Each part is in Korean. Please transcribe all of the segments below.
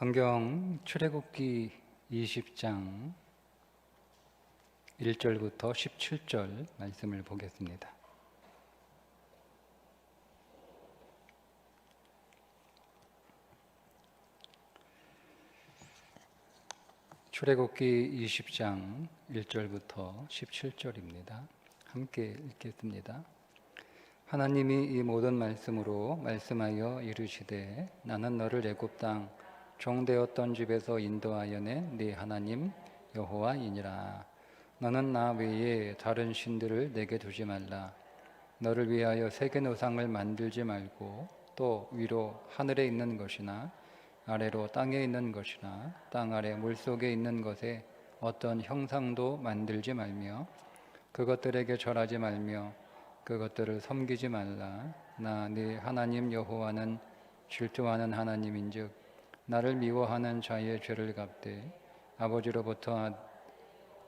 성경 출애굽기 20장 1절부터 17절 말씀을 보겠습니다. 출애굽기 20장 1절부터 17절입니다. 함께 읽겠습니다. 하나님이 이 모든 말씀으로 말씀하여 이르시되 나는 너를 애굽 땅 종되었던 집에서 인도하여 낸 네 하나님 여호와이니라. 너는 나 외에 다른 신들을 내게 두지 말라. 너를 위하여 새긴 우상을 만들지 말고 또 위로 하늘에 있는 것이나 아래로 땅에 있는 것이나 땅 아래 물속에 있는 것에 어떤 형상도 만들지 말며 그것들에게 절하지 말며 그것들을 섬기지 말라. 나 네 하나님 여호와는 질투하는 하나님인즉 나를 미워하는 자의 죄를 갚되 아버지로부터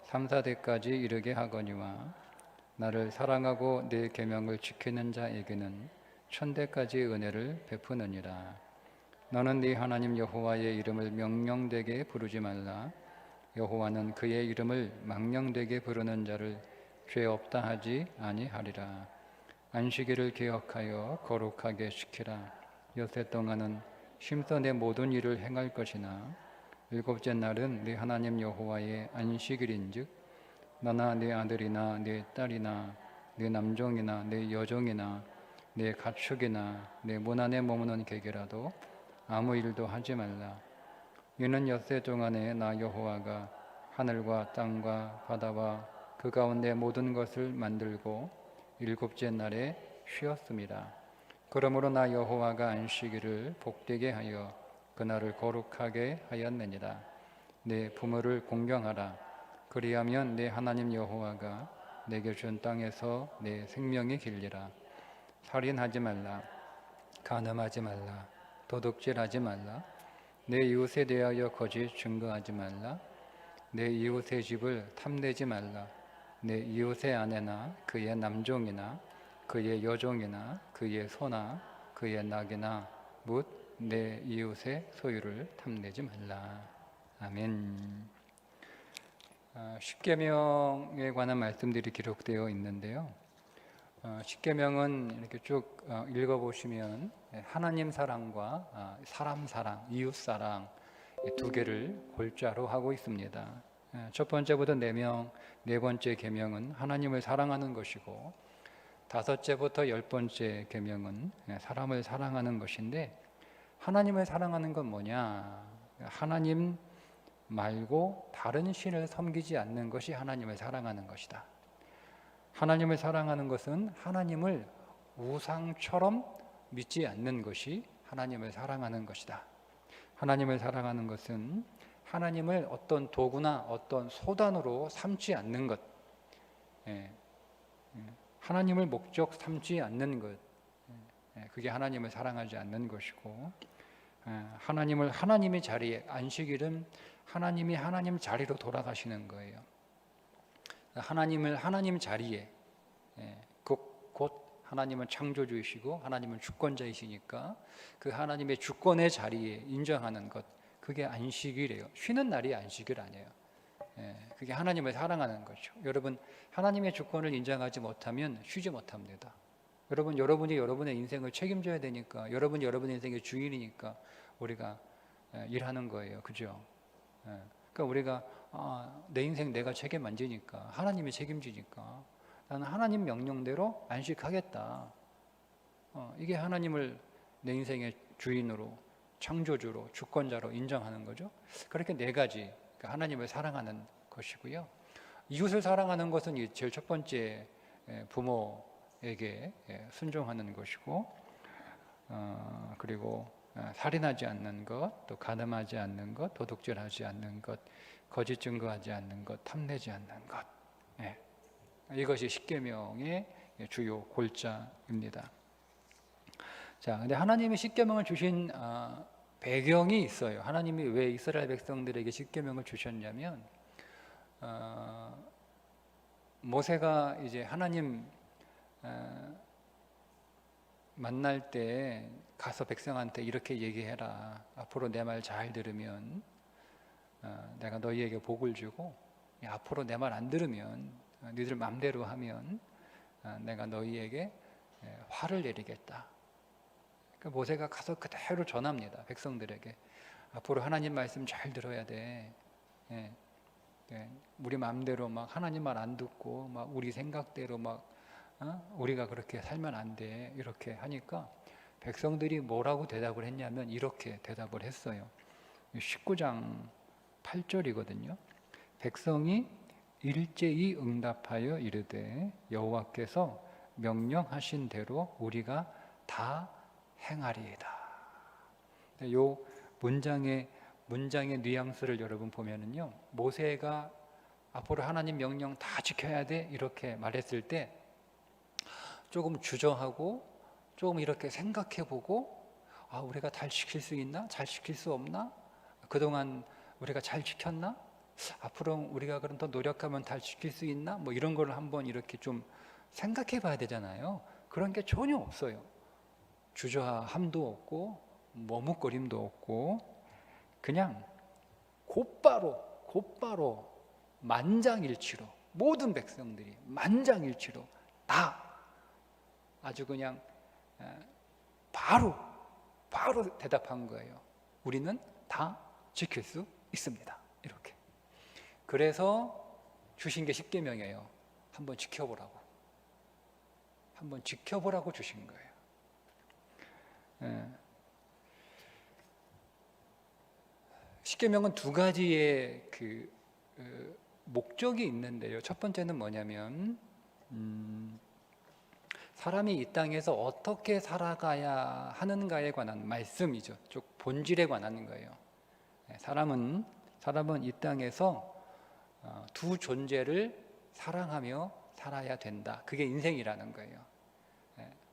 3, 4대까지 이르게 하거니와 나를 사랑하고 네 계명을 지키는 자에게는 1000대까지 은혜를 베푸느니라. 너는 네 하나님 여호와의 이름을 명령되게 부르지 말라. 여호와는 그의 이름을 망령되게 부르는 자를 죄 없다 하지 아니하리라. 안식일을 기억하여 거룩하게 지키라. 엿새 동안은 힘써 내 모든 일을 행할 것이나 일곱째 날은 네 하나님 여호와의 안식일인즉 너나 네 아들이나 네 딸이나 네 남종이나 네 여종이나 네 가축이나 네 문 안에 머무는 개개라도 아무 일도 하지 말라. 이는 엿새 동안에 나 여호와가 하늘과 땅과 바다와 그 가운데 모든 것을 만들고 일곱째 날에 쉬었습니다. 그러므로 나 여호와가 안식일을 복되게 하여 그날을 거룩하게 하였느니라. 내 부모를 공경하라. 그리하면 내 하나님 여호와가 내게 준 땅에서 내 생명이 길리라. 살인하지 말라. 간음하지 말라. 도둑질하지 말라. 내 이웃에 대하여 거짓 증거하지 말라. 내 이웃의 집을 탐내지 말라. 내 이웃의 아내나 그의 남종이나 그의 여종이나 그의 소나 그의 낙이나 묻 내 이웃의 소유를 탐내지 말라. 아멘. 십계명에 관한 말씀들이 기록되어 있는데요. 십계명은 이렇게 쭉 읽어보시면 하나님 사랑과 사람 사랑, 이웃 사랑 두 개를 골자로 하고 있습니다. 첫 번째부터 네 번째 계명은 하나님을 사랑하는 것이고 다섯째부터 10번째 계명은 사람을 사랑하는 것인데 하나님을 사랑하는 건 뭐냐? 하나님 말고 다른 신을 섬기지 않는 것이 하나님을 사랑하는 것이다. 하나님을 사랑하는 것은 하나님을 우상처럼 믿지 않는 것이 하나님을 사랑하는 것이다. 하나님을 사랑하는 것은 하나님을 어떤 도구나 어떤 소단으로 삼지 않는 것, 하나님을 목적 삼지 않는 것, 그게 하나님을 사랑하지 않는 것이고, 하나님의 자리에, 안식일은 하나님이 하나님 자리로 돌아가시는 거예요. 하나님을 하나님 자리에, 곧 하나님은 창조주이시고 하나님은 주권자이시니까 그 하나님의 주권의 자리에 인정하는 것, 그게 안식일이에요. 쉬는 날이 안식일 아니에요. 그게 하나님을 사랑하는 거죠. 여러분, 하나님의 주권을 인정하지 못하면 쉬지 못합니다. 여러분이 여러분의 인생을 책임져야 되니까, 여러분이 여러분의 인생의 주인이니까 우리가 일하는 거예요. 그죠? 그러니까 우리가 내 인생 내가 책임 안 지니까, 하나님이 책임지니까 나는 하나님 명령대로 안식하겠다. 이게 하나님을 내 인생의 주인으로, 창조주로, 주권자로 인정하는 거죠. 그렇게 네 가지, 그러니까 하나님을 사랑하는 것이고요. 이웃을 사랑하는 것은 제일 첫 번째 부모에게 순종하는 것이고, 그리고 살인하지 않는 것, 또 간음하지 않는 것, 도둑질하지 않는 것, 거짓 증거하지 않는 것, 탐내지 않는 것. 이것이 십계명의 주요 골자입니다. 자, 근데 하나님이 십계명을 주신 배경이 있어요. 하나님이 왜 이스라엘 백성들에게 십계명을 주셨냐면, 모세가 이제 하나님 만날 때 가서 백성한테 이렇게 얘기해라. 앞으로 내 말 잘 들으면 내가 너희에게 복을 주고, 앞으로 내 말 안 들으면, 너희들 맘대로 하면 내가 너희에게 화를 내리겠다. 그러니까 모세가 가서 그대로 전합니다. 백성들에게. 앞으로 하나님 말씀 잘 들어야 돼. 우리 마음대로 막 하나님 말 안 듣고 막 우리 생각대로 막 우리가 그렇게 살면 안 돼. 이렇게 하니까 백성들이 뭐라고 대답을 했냐면 이렇게 대답을 했어요. 19장 8절이거든요. 백성이 일제히 응답하여 이르되 여호와께서 명령하신 대로 우리가 다 행하리이다. 요 문장의 뉘앙스를 여러분 보면은요, 모세가 앞으로 하나님 명령 다 지켜야 돼 이렇게 말했을 때 조금 주저하고 조금 이렇게 생각해보고, 우리가 잘 지킬 수 있나? 잘 지킬 수 없나? 그동안 우리가 잘 지켰나? 앞으로 우리가 그럼 더 노력하면 잘 지킬 수 있나? 뭐 이런 걸 한번 이렇게 좀 생각해 봐야 되잖아요. 그런 게 전혀 없어요. 주저함도 없고 머뭇거림도 없고 그냥 곧바로 만장일치로 모든 백성들이 만장일치로 다 아주 그냥 바로 대답한 거예요. 우리는 다 지킬 수 있습니다. 이렇게. 그래서 주신 게 십계명이에요. 한번 지켜보라고 주신 거예요. 십계명은 두 가지의 목적이 있는데요. 첫 번째는 뭐냐면 사람이 이 땅에서 어떻게 살아가야 하는가에 관한 말씀이죠. 즉 본질에 관한 거예요. 사람은 이 땅에서 두 존재를 사랑하며 살아야 된다. 그게 인생이라는 거예요.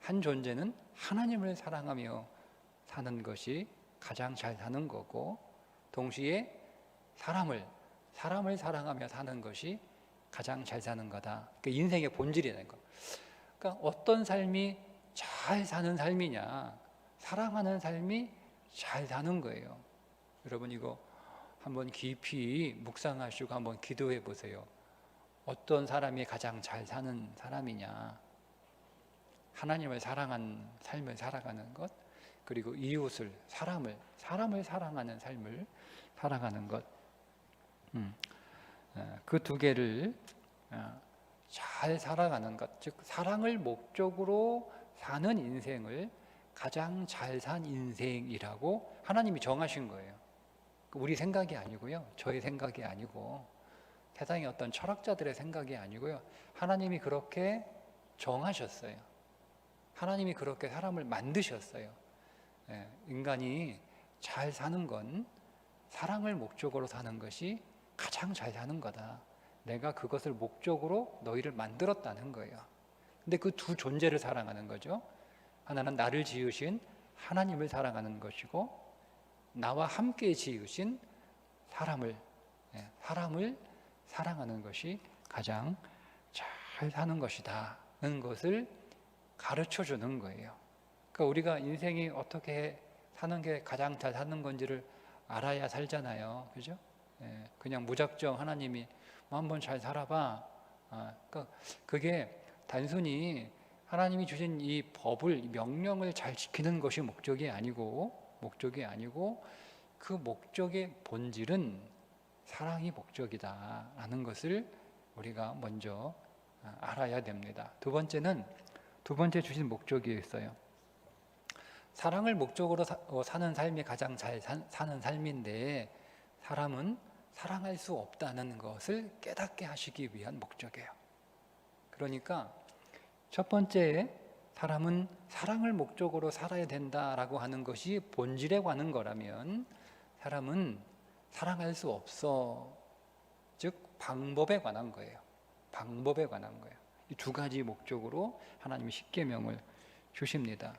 한 존재는 하나님을 사랑하며 사는 것이 가장 잘 사는 거고, 동시에 사람을 사랑하며 사는 것이 가장 잘 사는 거다. 그 인생의 본질이라는 거. 그러니까 어떤 삶이 잘 사는 삶이냐, 사랑하는 삶이 잘 사는 거예요. 여러분 이거 한번 깊이 묵상하시고 한번 기도해 보세요. 어떤 사람이 가장 잘 사는 사람이냐? 하나님을 사랑한 삶을 살아가는 것, 그리고 이웃을 사람을 사랑하는 삶을 살아가는 것. 그 두 개를 잘 살아가는 것, 즉 사랑을 목적으로 사는 인생을 가장 잘 산 인생이라고 하나님이 정하신 거예요. 우리 생각이 아니고요, 저의 생각이 아니고 세상의 어떤 철학자들의 생각이 아니고요, 하나님이 그렇게 정하셨어요. 하나님이 그렇게 사람을 만드셨어요. 인간이 잘 사는 건 사랑을 목적으로 사는 것이 가장 잘 사는 거다. 내가 그것을 목적으로 너희를 만들었다는 거예요. 근데 그 두 존재를 사랑하는 거죠. 하나는 나를 지으신 하나님을 사랑하는 것이고, 나와 함께 지으신 사람을 사랑하는 것이 가장 잘 사는 것이다는 것을 가르쳐 주는 거예요. 그러니까 우리가 인생이 어떻게 사는 게 가장 잘 사는 건지를 알아야 살잖아요. 그죠? 그냥 무작정 하나님이 한번 잘 살아봐. 그러니까 그게 단순히 하나님이 주신 이 법을, 이 명령을 잘 지키는 것이 목적이 아니고 그 목적의 본질은 사랑이 목적이다라는 것을 우리가 먼저 알아야 됩니다. 두 번째 주신 목적이 있어요. 사랑을 목적으로 사는 삶이 가장 잘 사는 삶인데, 사람은 사랑할 수 없다는 것을 깨닫게 하시기 위한 목적이에요. 그러니까 첫 번째, 사람은 사랑을 목적으로 살아야 된다라고 하는 것이 본질에 관한 거라면, 사람은 사랑할 수 없어. 즉 방법에 관한 거예요. 방법에 관한 거예요. 이 두 가지 목적으로 하나님이 십계명을 주십니다.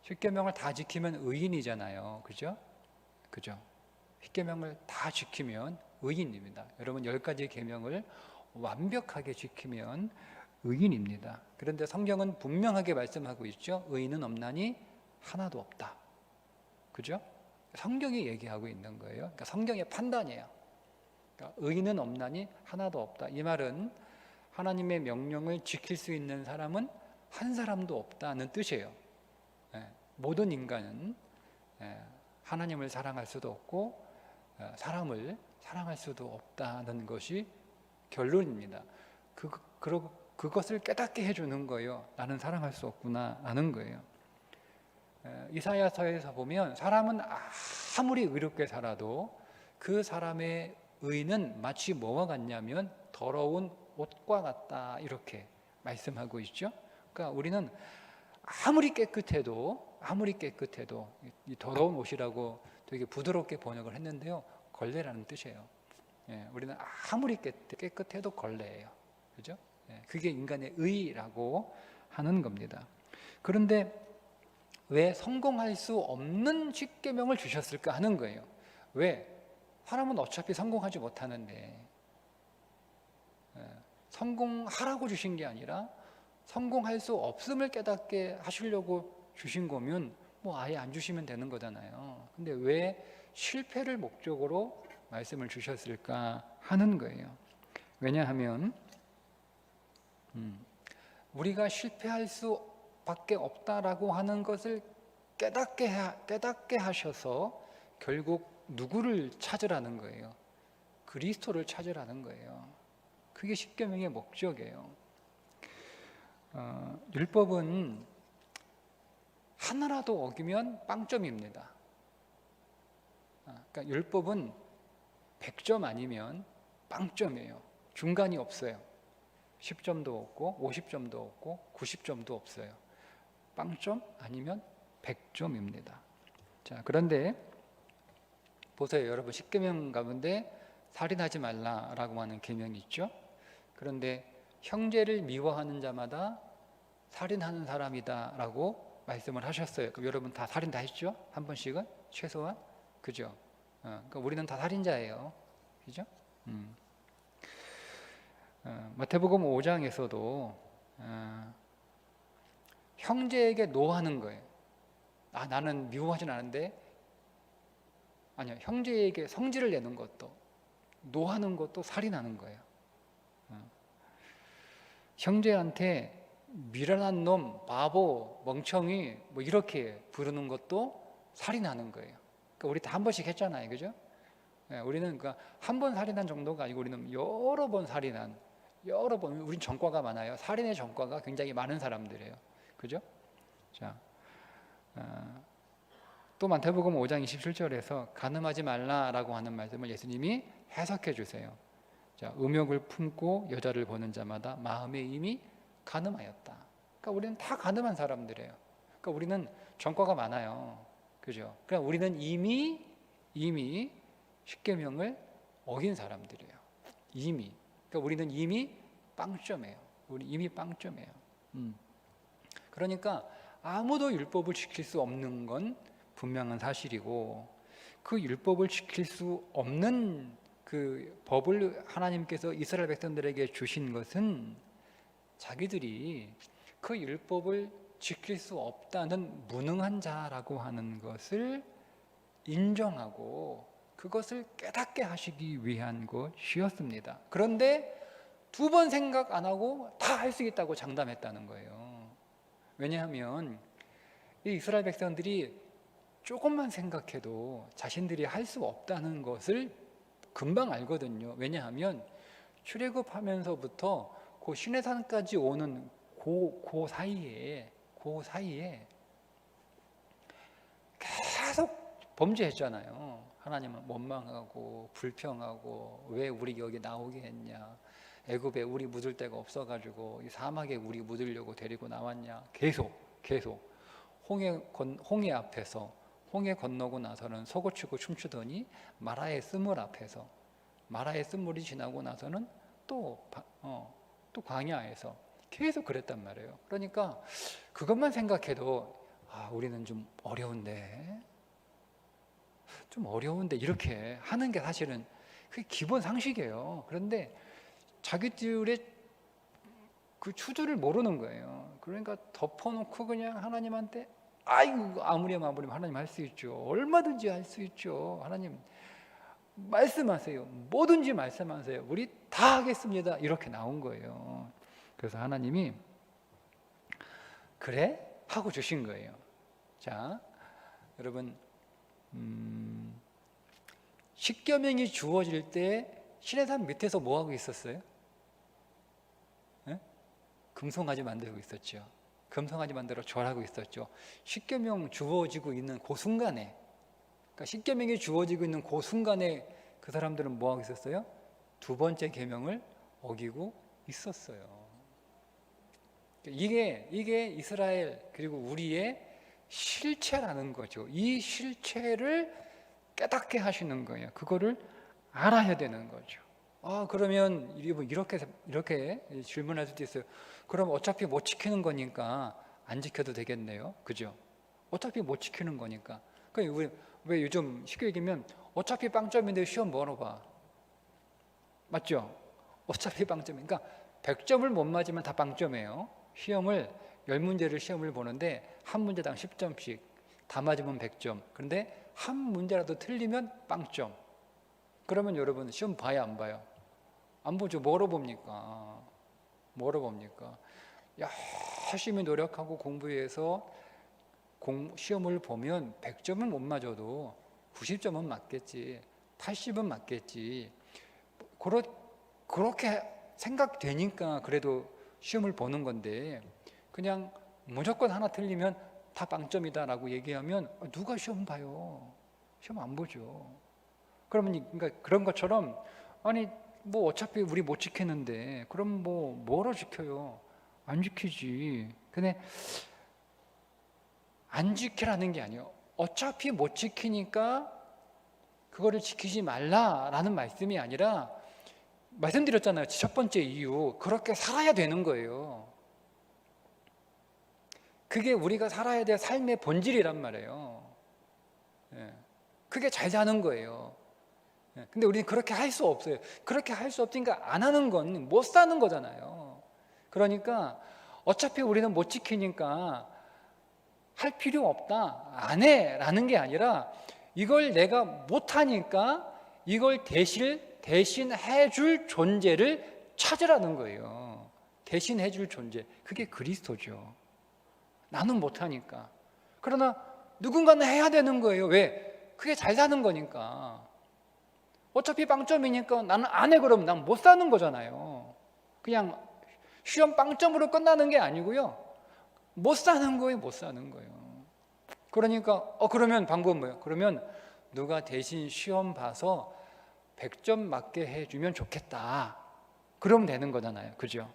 십계명을 다 지키면 의인이잖아요. 그죠? 십계명을 다 지키면 의인입니다. 여러분 10가지 계명을 완벽하게 지키면 의인입니다. 그런데 성경은 분명하게 말씀하고 있죠. 의인은 없나니 하나도 없다. 그죠? 성경이 얘기하고 있는 거예요. 그러니까 성경의 판단이에요. 그러니까 의인은 없나니 하나도 없다. 이 말은 하나님의 명령을 지킬 수 있는 사람은 한 사람도 없다는 뜻이에요. 모든 인간은 하나님을 사랑할 수도 없고 사람을 사랑할 수도 없다는 것이 결론입니다. 그것을 깨닫게 해주는 거예요. 나는 사랑할 수 없구나 하는 거예요. 이사야서에서 보면 사람은 아무리 의롭게 살아도 그 사람의 의는 마치 뭐와 같냐면 더러운 옷과 같다, 이렇게 말씀하고 있죠. 그러니까 우리는 아무리 깨끗해도 이 더러운 옷이라고 되게 부드럽게 번역을 했는데요, 걸레라는 뜻이에요. 우리는 아무리 깨끗해도 걸레예요. 그죠? 그게 인간의 의라고 하는 겁니다. 그런데 왜 성공할 수 없는 십계명을 주셨을까 하는 거예요. 왜? 사람은 어차피 성공하지 못하는데 성공하라고 주신 게 아니라 성공할 수 없음을 깨닫게 하시려고 주신 거면 뭐 아예 안 주시면 되는 거잖아요. 근데 왜 실패를 목적으로 말씀을 주셨을까 하는 거예요. 왜냐하면 우리가 실패할 수밖에 없다라고 하는 것을 깨닫게 하셔서 결국 누구를 찾으라는 거예요? 그리스도를 찾으라는 거예요. 그게 십계명의 목적이에요. 율법은 하나라도 어기면 빵점입니다. 그러니까 율법은 100점 아니면 빵점이에요. 중간이 없어요. 10점도 없고 50점도 없고 90점도 없어요. 빵점 아니면 100점입니다. 자, 그런데 보세요. 여러분, 십계명 가운데 살인하지 말라라고 하는 계명이 있죠. 그런데 형제를 미워하는 자마다 살인하는 사람이다라고 말씀을 하셨어요. 그럼 여러분 다 살인 다 했죠? 한 번씩은 최소한, 그죠? 그러니까 우리는 다 살인자예요, 그죠? 마태복음 5장에서도 형제에게 노하는 거예요. 나는 미워하진 않은데, 아니요, 형제에게 성질을 내는 것도, 노하는 것도 살인하는 거예요. 형제한테 미련한 놈, 바보, 멍청이 뭐 이렇게 부르는 것도 살인하는 거예요. 그러니까 우리 다 한 번씩 했잖아요, 그죠? 우리는 그러니까 한 번 살인한 정도가 아니고 우리는 여러 번 살인한, 여러 번, 우린 전과가 많아요. 살인의 전과가 굉장히 많은 사람들이에요, 그죠? 자, 또 마태복음 5장 27절에서 가늠하지 말라라고 하는 말씀을 예수님이 해석해 주세요. 자, 음욕을 품고 여자를 보는 자마다 마음에 이미 가늠하였다. 그러니까 우리는 다 가늠한 사람들이에요. 그러니까 우리는 전과가 많아요, 그죠? 그러니까 우리는 이미 십계명을 어긴 사람들이에요. 이미. 그러니까 우리는 이미 빵점이에요. 우리 이미 빵점이에요. 그러니까 아무도 율법을 지킬 수 없는 건 분명한 사실이고, 그 율법을 지킬 수 없는 그 법을 하나님께서 이스라엘 백성들에게 주신 것은 자기들이 그 율법을 지킬 수 없다는 무능한 자라고 하는 것을 인정하고 그것을 깨닫게 하시기 위한 것이었습니다. 그런데 두 번 생각 안 하고 다 할 수 있다고 장담했다는 거예요. 왜냐하면 이 이스라엘 백성들이 조금만 생각해도 자신들이 할 수 없다는 것을 금방 알거든요. 왜냐하면 출애굽하면서부터 그 시내산까지 오는 그 사이에 계속 범죄했잖아요. 하나님은 원망하고 불평하고 왜 우리 여기 나오게 했냐, 애굽에 우리 묻을 데가 없어가지고 이 사막에 우리 묻으려고 데리고 나왔냐, 계속 홍해 앞에서, 홍해 건너고 나서는 소고치고 춤추더니 마라의 쓴물 앞에서, 마라의 쓴물이 지나고 나서는 또 광야에서 계속 그랬단 말이에요. 그러니까 그것만 생각해도 우리는 좀 어려운데 이렇게 하는 게 사실은 그게 기본 상식이에요. 그런데 자기들의 그 추주를 모르는 거예요. 그러니까 덮어놓고 그냥 하나님한테 아이고 아무리 하나님 할 수 있죠. 얼마든지 할 수 있죠. 하나님 말씀하세요. 뭐든지 말씀하세요. 우리 다 하겠습니다. 이렇게 나온 거예요. 그래서 하나님이 그래? 하고 주신 거예요. 자, 여러분 십계명이 주어질 때 시내산 밑에서 뭐 하고 있었어요? 네? 금송아지 만들고 있었죠. 금송아지 만들어 절하고 있었죠. 십계명 주어지고 있는 그 순간에, 그러니까 십계명이 주어지고 있는 그 순간에 그 사람들은 뭐 하고 있었어요? 두 번째 계명을 어기고 있었어요. 이게 이스라엘 그리고 우리의 실체라는 거죠. 이 실체를 깨닫게 하시는 거예요. 그거를 알아야 되는 거죠. 그러면 이렇게 질문할 수도 있어요. 그럼 어차피 못 지키는 거니까 안 지켜도 되겠네요. 그죠? 어차피 못 지키는 거니까. 그러니까 왜 요즘 쉽게 얘기하면 어차피 빵점인데 시험 뭐하러 봐? 맞죠? 어차피 빵점이니까 100점을 못 맞으면 다 빵점이에요. 시험을 10문제를 시험을 보는데 한 문제당 10점씩 다 맞으면 100점. 그런데 한 문제라도 틀리면 빵점. 그러면 여러분 시험 봐야 안 봐요? 안 보죠. 뭐로 봅니까? 열심히 노력하고 공부해서 시험을 보면 100점은 못 맞아도 90점은 맞겠지, 80은 맞겠지. 그렇게 생각되니까 그래도 시험을 보는 건데, 그냥 무조건 하나 틀리면 다 빵점이다라고 얘기하면 누가 시험 봐요? 시험 안 보죠. 그러니까 그런 것처럼 뭐 어차피 우리 못 지키는데 그럼 뭐로 지켜요? 안 지키지. 근데 안 지키라는 게 아니에요. 어차피 못 지키니까 그거를 지키지 말라라는 말씀이 아니라, 말씀드렸잖아요. 첫 번째 이유, 그렇게 살아야 되는 거예요. 그게 우리가 살아야 될 삶의 본질이란 말이에요. 그게 잘 사는 거예요. 근데 우리는 그렇게 할 수 없어요. 그렇게 할 수 없으니까 안 하는 건 못 사는 거잖아요. 그러니까 어차피 우리는 못 지키니까 할 필요 없다, 안 해라는 게 아니라, 이걸 내가 못하니까 이걸 대신 해줄 존재를 찾으라는 거예요. 대신 해줄 존재, 그게 그리스도죠. 나는 못하니까. 그러나 누군가는 해야 되는 거예요. 왜? 그게 잘 사는 거니까. 어차피 빵점이니까 나는 안 해. 그러면 난 못 사는 거잖아요. 그냥 시험 빵점으로 끝나는 게 아니고요, 못 사는 거예요. 그러니까 그러면 방법은 뭐예요? 그러면 누가 대신 시험 봐서 100점 맞게 해주면 좋겠다. 그러면 되는 거잖아요. 그죠?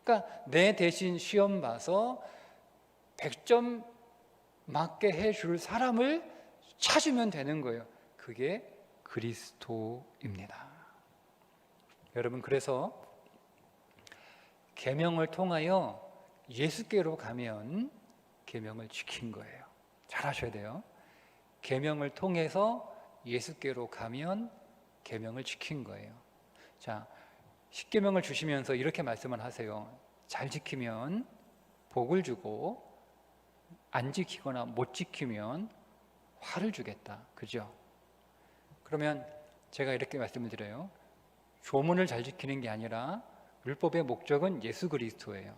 그러니까 내 대신 시험 봐서 100점 맞게 해줄 사람을 찾으면 되는 거예요. 그게 그리스도입니다. 여러분, 그래서 계명을 통하여 예수께로 가면 계명을 지킨 거예요. 잘 하셔야 돼요. 계명을 통해서 예수께로 가면 계명을 지킨 거예요. 자, 십계명을 주시면서 이렇게 말씀을 하세요. 잘 지키면 복을 주고 안 지키거나 못 지키면 화를 주겠다. 그죠? 그러면 제가 이렇게 말씀을 드려요. 조문을 잘 지키는 게 아니라 율법의 목적은 예수 그리스도예요.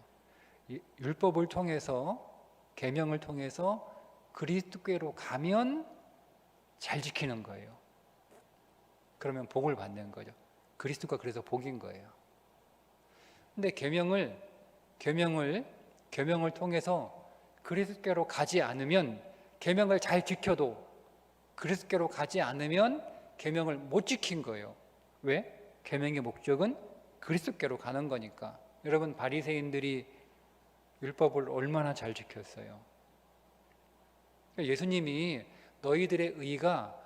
율법을 통해서, 계명을 통해서 그리스도께로 가면 잘 지키는 거예요. 그러면 복을 받는 거죠. 그리스도가 그래서 복인 거예요. 근데 계명을 통해서 그리스도께로 가지 않으면, 계명을 잘 지켜도 그리스도께로 가지 않으면 계명을 못 지킨 거예요. 왜? 계명의 목적은 그리스도께로 가는 거니까. 여러분, 바리새인들이 율법을 얼마나 잘 지켰어요? 예수님이 너희들의 의가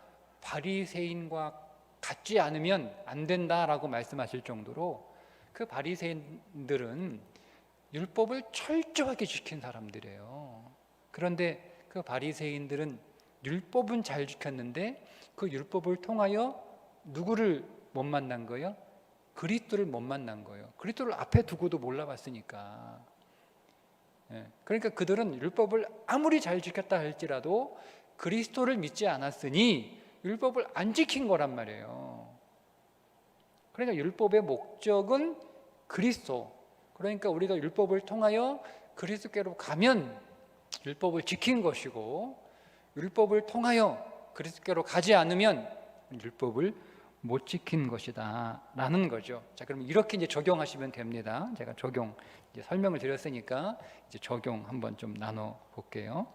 바리새인과 같지 않으면 안 된다라고 말씀하실 정도로 그 바리새인들은 율법을 철저하게 지킨 사람들이에요. 그런데 그 바리새인들은 율법은 잘 지켰는데 그 율법을 통하여 누구를 못 만난 거예요? 그리스도를 못 만난 거예요. 그리스도를 앞에 두고도 몰라봤으니까. 그러니까 그들은 율법을 아무리 잘 지켰다 할지라도 그리스도를 믿지 않았으니 율법을 안 지킨 거란 말이에요. 그러니까 율법의 목적은 그리스도. 그러니까 우리가 율법을 통하여 그리스도께로 가면 율법을 지킨 것이고, 율법을 통하여 그리스도께로 가지 않으면 율법을 못 지킨 것이다 라는 거죠. 자, 그럼 이렇게 이제 적용하시면 됩니다. 제가 적용 이제 설명을 드렸으니까 이제 적용 한번 좀 나눠 볼게요.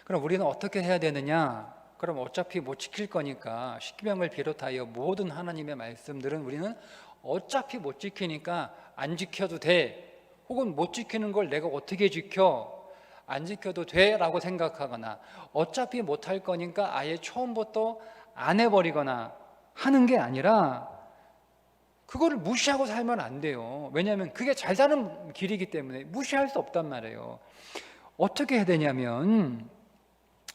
그럼 우리는 어떻게 해야 되느냐? 그럼 어차피 못 지킬 거니까 십계명을 비롯하여 모든 하나님의 말씀들은 우리는 어차피 못 지키니까 안 지켜도 돼, 혹은 못 지키는 걸 내가 어떻게 지켜, 안 지켜도 돼 라고 생각하거나, 어차피 못할 거니까 아예 처음부터 안 해버리거나 하는 게 아니라 그거를 무시하고 살면 안 돼요. 왜냐하면 그게 잘 사는 길이기 때문에 무시할 수 없단 말이에요. 어떻게 해야 되냐면,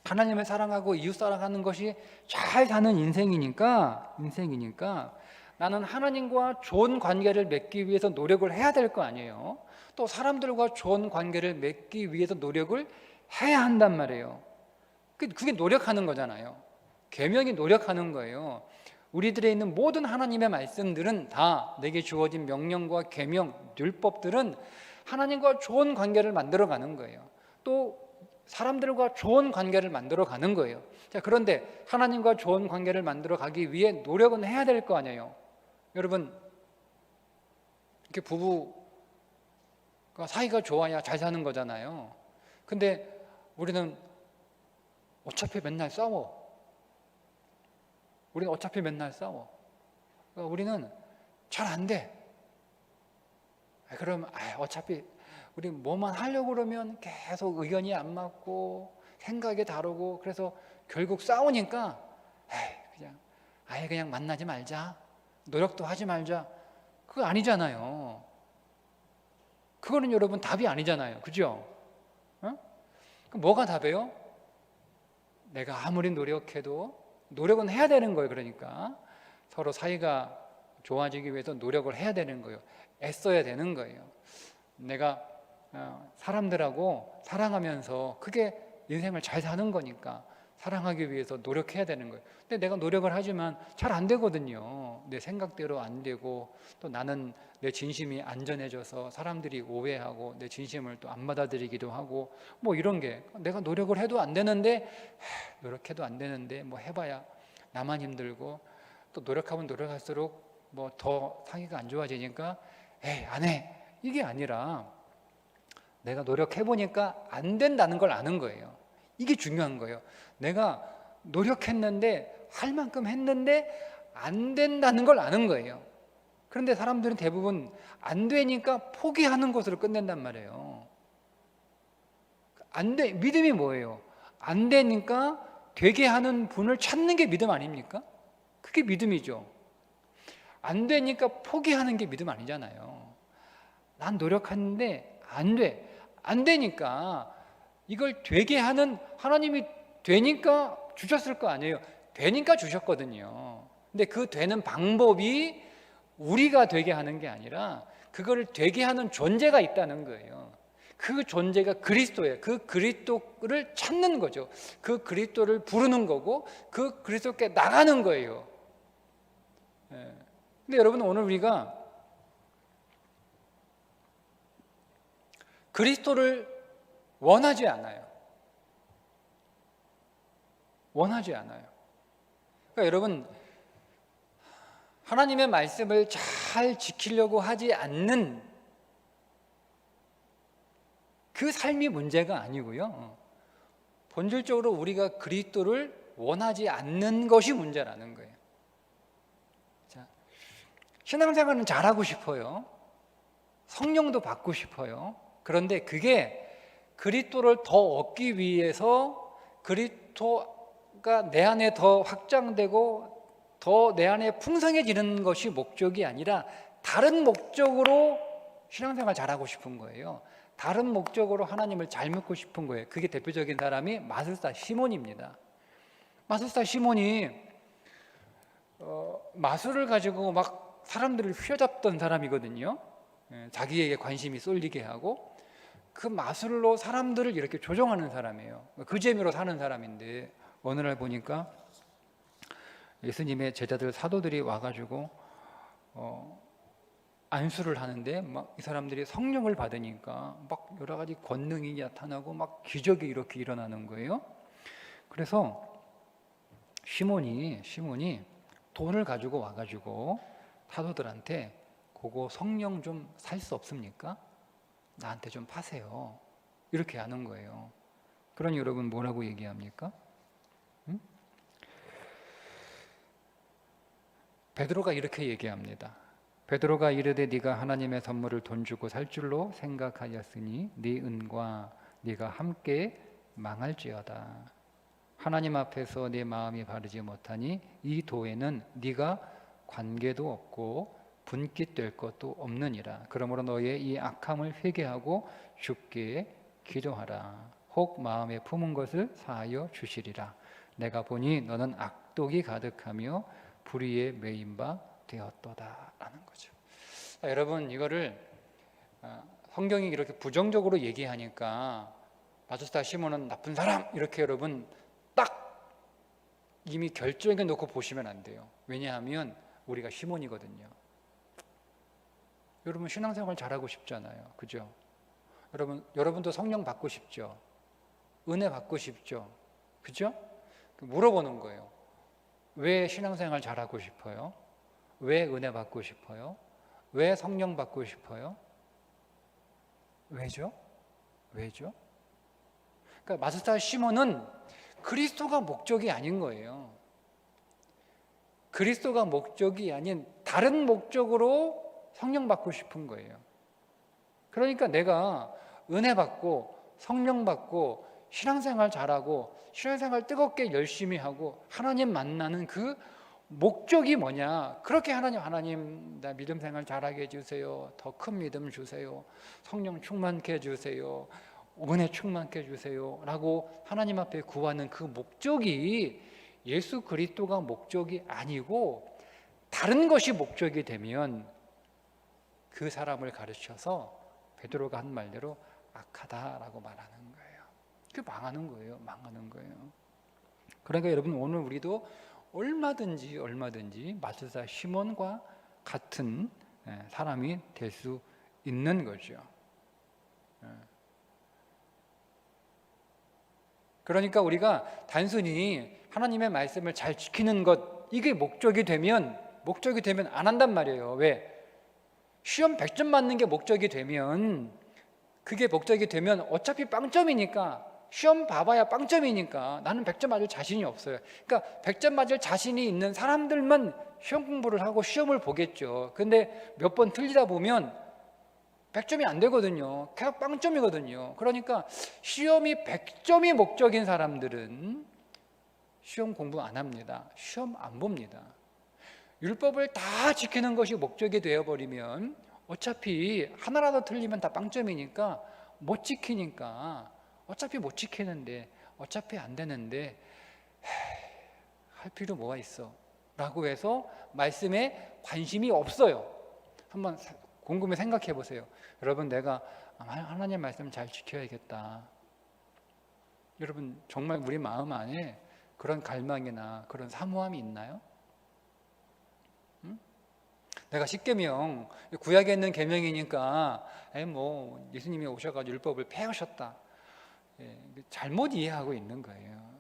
하나님을 사랑하고 이웃 사랑하는 것이 잘 사는 인생이니까 나는 하나님과 좋은 관계를 맺기 위해서 노력을 해야 될 거 아니에요. 또 사람들과 좋은 관계를 맺기 위해서 노력을 해야 한단 말이에요. 그게 노력하는 거잖아요. 계명이 노력하는 거예요. 우리들에 있는 모든 하나님의 말씀들은 다, 내게 주어진 명령과 계명, 율법들은 하나님과 좋은 관계를 만들어가는 거예요. 또 사람들과 좋은 관계를 만들어가는 거예요. 자, 그런데 하나님과 좋은 관계를 만들어가기 위해 노력은 해야 될 거 아니에요. 여러분, 이렇게 부부가 사이가 좋아야 잘 사는 거잖아요. 근데 우리는 어차피 맨날 싸워. 우리는 잘 안 돼. 그럼 어차피 우리 뭐만 하려고 그러면 계속 의견이 안 맞고 생각이 다르고, 그래서 결국 싸우니까 그냥 만나지 말자, 노력도 하지 말자. 그거 아니잖아요. 그거는 여러분 답이 아니잖아요. 그죠? 그럼 뭐가 답이에요? 내가 아무리 노력해도, 노력은 해야 되는 거예요. 그러니까 서로 사이가 좋아지기 위해서 노력을 해야 되는 거예요. 애써야 되는 거예요. 내가 사람들하고 사랑하면서, 그게 인생을 잘 사는 거니까 사랑하기 위해서 노력해야 되는 거예요. 근데 내가 노력을 하지만 잘 안 되거든요. 내 생각대로 안 되고, 또 나는 내 진심이 안 전해져서 사람들이 오해하고 내 진심을 또 안 받아들이기도 하고, 뭐 이런 게, 내가 노력을 해도 안 되는데, 노력해도 안 되는데 뭐 해봐야 나만 힘들고, 또 노력하면 노력할수록 뭐 더 상태가 안 좋아지니까 안 해. 이게 아니라 내가 노력해보니까 안 된다는 걸 아는 거예요. 이게 중요한 거예요. 내가 노력했는데, 할 만큼 했는데 안 된다는 걸 아는 거예요. 그런데 사람들은 대부분 안 되니까 포기하는 것으로 끝낸단 말이에요. 안 돼. 믿음이 뭐예요? 안 되니까 되게 하는 분을 찾는 게 믿음 아닙니까? 그게 믿음이죠. 안 되니까 포기하는 게 믿음 아니잖아요. 난 노력하는데 안 돼. 안 되니까 이걸 되게 하는, 하나님이 되니까 주셨을 거 아니에요. 되니까 주셨거든요. 근데 그 되는 방법이 우리가 되게 하는 게 아니라 그거를 되게 하는 존재가 있다는 거예요. 그 존재가 그리스도예요. 그 그리스도를 찾는 거죠. 그 그리스도를 부르는 거고, 그 그리스도께 나가는 거예요. 근데 여러분, 오늘 우리가 그리스도를 원하지 않아요. 그러니까 여러분, 하나님의 말씀을 잘 지키려고 하지 않는 그 삶이 문제가 아니고요. 본질적으로 우리가 그리스도를 원하지 않는 것이 문제라는 거예요. 자, 신앙생활은 잘하고 싶어요. 성령도 받고 싶어요. 그런데 그게 그리스도를 더 얻기 위해서, 그리스도가 내 안에 더 확장되고 더 내 안에 풍성해지는 것이 목적이 아니라 다른 목적으로 신앙생활 잘하고 싶은 거예요. 다른 목적으로 하나님을 잘 믿고 싶은 거예요. 그게 대표적인 사람이 마술사 시몬입니다. 마술사 시몬이 마술을 가지고 막 사람들을 휘어잡던 사람이거든요. 자기에게 관심이 쏠리게 하고. 그 마술로 사람들을 이렇게 조종하는 사람이에요. 그 재미로 사는 사람인데 어느 날 보니까 예수님의 제자들 사도들이 와가지고 안수를 하는데 막 이 사람들이 성령을 받으니까 막 여러 가지 권능이 나타나고 막 기적이 이렇게 일어나는 거예요. 그래서 시몬이 돈을 가지고 와가지고 사도들한테 그거 성령 좀 살 수 없습니까? 나한테 좀 파세요. 이렇게 하는 거예요. 그러니 여러분 뭐라고 얘기합니까? 응? 베드로가 이렇게 얘기합니다. 베드로가 이르되 네가 하나님의 선물을 돈 주고 살 줄로 생각하였으니 네 은과 네가 함께 망할지어다. 하나님 앞에서 네 마음이 바르지 못하니 이 도에는 네가 관계도 없고 분깃될 것도 없느니라. 그러므로 너의 이 악함을 회개하고 주께 기도하라. 혹 마음에 품은 것을 사하여 주시리라. 내가 보니 너는 악독이 가득하며 불의에 매인 바 되었도다라는 거죠. 여러분 이거를 성경이 이렇게 부정적으로 얘기하니까 마술사 시몬은 나쁜 사람 이렇게 여러분 딱 이미 결정해 놓고 보시면 안 돼요. 왜냐하면 우리가 시몬이거든요. 여러분 신앙생활 잘하고 싶잖아요. 그죠? 여러분도 성령 받고 싶죠? 은혜 받고 싶죠? 그죠? 물어보는 거예요. 왜 신앙생활 잘하고 싶어요? 왜 은혜 받고 싶어요? 왜 성령 받고 싶어요? 왜죠? 그러니까 마술사 시몬은 그리스도가 목적이 아닌 거예요. 그리스도가 목적이 아닌 다른 목적으로 성령 받고 싶은 거예요. 그러니까 내가 은혜 받고 성령 받고 신앙생활 잘하고 신앙생활 뜨겁게 열심히 하고 하나님 만나는 그 목적이 뭐냐? 그렇게 하나님 나 믿음 생활 잘하게 해주세요. 더 큰 믿음 주세요. 성령 충만케 해주세요. 은혜 충만케 해주세요. 라고 하나님 앞에 구하는 그 목적이 예수 그리스도가 목적이 아니고 다른 것이 목적이 되면 그 사람을 가르쳐서 베드로가 한 말대로 악하다라고 말하는 거예요. 그게 망하는 거예요. 그러니까 여러분 오늘 우리도 얼마든지 마술사 시몬과 같은 사람이 될 수 있는 거죠. 그러니까 우리가 단순히 하나님의 말씀을 잘 지키는 것 이게 목적이 되면 안 한단 말이에요. 왜? 시험 100점 맞는 게 목적이 되면 어차피 빵점이니까 시험 봐봐야 빵점이니까 나는 100점 맞을 자신이 없어요. 그러니까 100점 맞을 자신이 있는 사람들만 시험 공부를 하고 시험을 보겠죠. 근데 몇 번 틀리다 보면 100점이 안 되거든요. 계속 빵점이거든요. 그러니까 시험이 100점이 목적인 사람들은 시험 공부 안 합니다. 시험 안 봅니다. 율법을 다 지키는 것이 목적이 되어버리면 어차피 하나라도 틀리면 다 빵점이니까 못 지키니까 어차피 못 지키는데 어차피 안 되는데 할 필요 뭐가 있어 라고 해서 말씀에 관심이 없어요. 한번 곰곰이 생각해 보세요. 여러분 내가 하나님 말씀 잘 지켜야겠다. 여러분 정말 우리 마음 안에 그런 갈망이나 그런 사모함이 있나요? 내가 십계명 구약에 있는 계명이니까 뭐 예수님이 오셔가지고 율법을 폐하셨다. 잘못 이해하고 있는 거예요.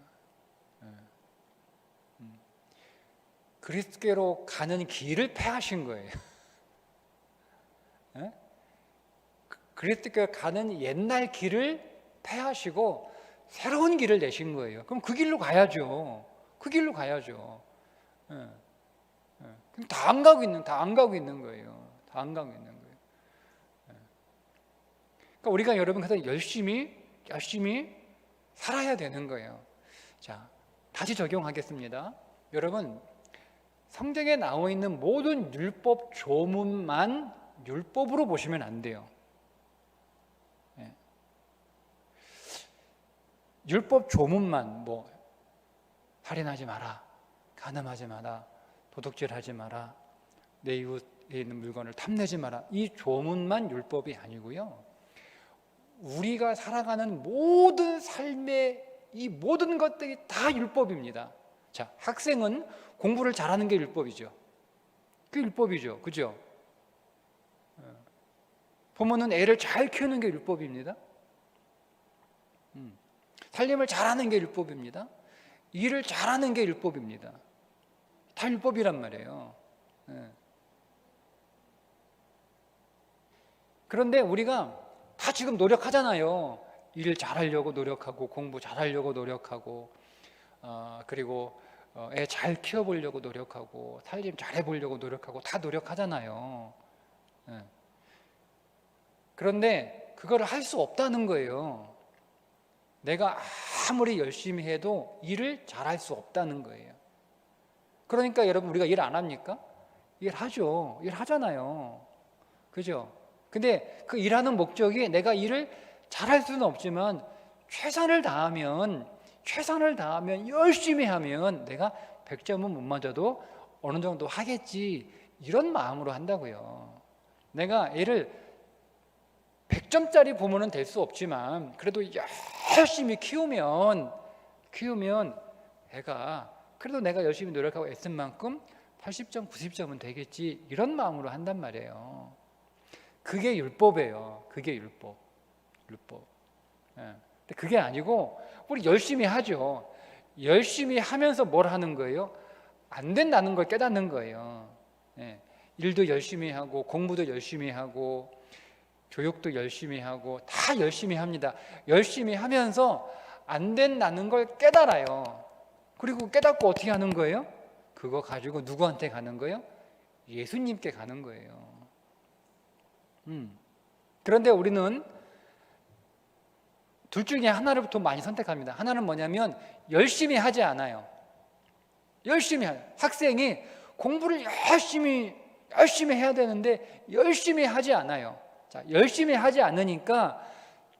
그리스도께로 가는 길을 폐하신 거예요. 그리스도께로 가는 옛날 길을 폐하시고 새로운 길을 내신 거예요. 그럼 그 길로 가야죠. 다 안 가고 있는 거예요. 그러니까 우리가 여러분 그래서 열심히 살아야 되는 거예요. 자, 다시 적용하겠습니다. 여러분 성경에 나와 있는 모든 율법 조문만 율법으로 보시면 안 돼요. 율법 조문만 뭐 살인하지 마라, 간음하지 마라, 도둑질하지 마라, 내 이웃에 있는 물건을 탐내지 마라 이 조문만 율법이 아니고요. 우리가 살아가는 모든 삶의 이 모든 것들이 다 율법입니다. 자, 학생은 공부를 잘하는 게 율법이죠. 그게 율법이죠. 그죠? 부모는 애를 잘 키우는 게 율법입니다. 살림을 잘하는 게 율법입니다. 일을 잘하는 게 율법입니다. 다 율법이란 말이에요. 그런데 우리가 다 지금 노력하잖아요. 일 잘하려고 노력하고 공부 잘하려고 노력하고 그리고 애 잘 키워보려고 노력하고 살림 잘해보려고 노력하고 다 노력하잖아요. 그런데 그거를 할 수 없다는 거예요. 내가 아무리 열심히 해도 일을 잘할 수 없다는 거예요. 그러니까 여러분 우리가 일 안 합니까? 일하죠. 일하잖아요. 그죠? 근데 그 일하는 목적이 내가 일을 잘할 수는 없지만 최선을 다하면 열심히 하면 내가 100점은 못 맞아도 어느 정도 하겠지 이런 마음으로 한다고요. 내가 애를 100점짜리 부모는 될 수 없지만 그래도 열심히 키우면 애가 그래도 내가 열심히 노력하고 애쓴 만큼 80점, 90점은 되겠지 이런 마음으로 한단 말이에요. 그게 율법이에요. 그게 율법. 근데 그게 아니고 우리 열심히 하죠. 열심히 하면서 뭘 하는 거예요? 안 된다는 걸 깨닫는 거예요. 일도 열심히 하고 공부도 열심히 하고 교육도 열심히 하고 다 열심히 합니다. 열심히 하면서 안 된다는 걸 깨달아요. 그리고 깨닫고 어떻게 하는 거예요? 그거 가지고 누구한테 가는 거예요? 예수님께 가는 거예요. 그런데 우리는 둘 중에 하나를 보통 많이 선택합니다. 하나는 뭐냐면 열심히 하지 않아요. 학생이 공부를 열심히 해야 되는데 열심히 하지 않아요. 자, 열심히 하지 않으니까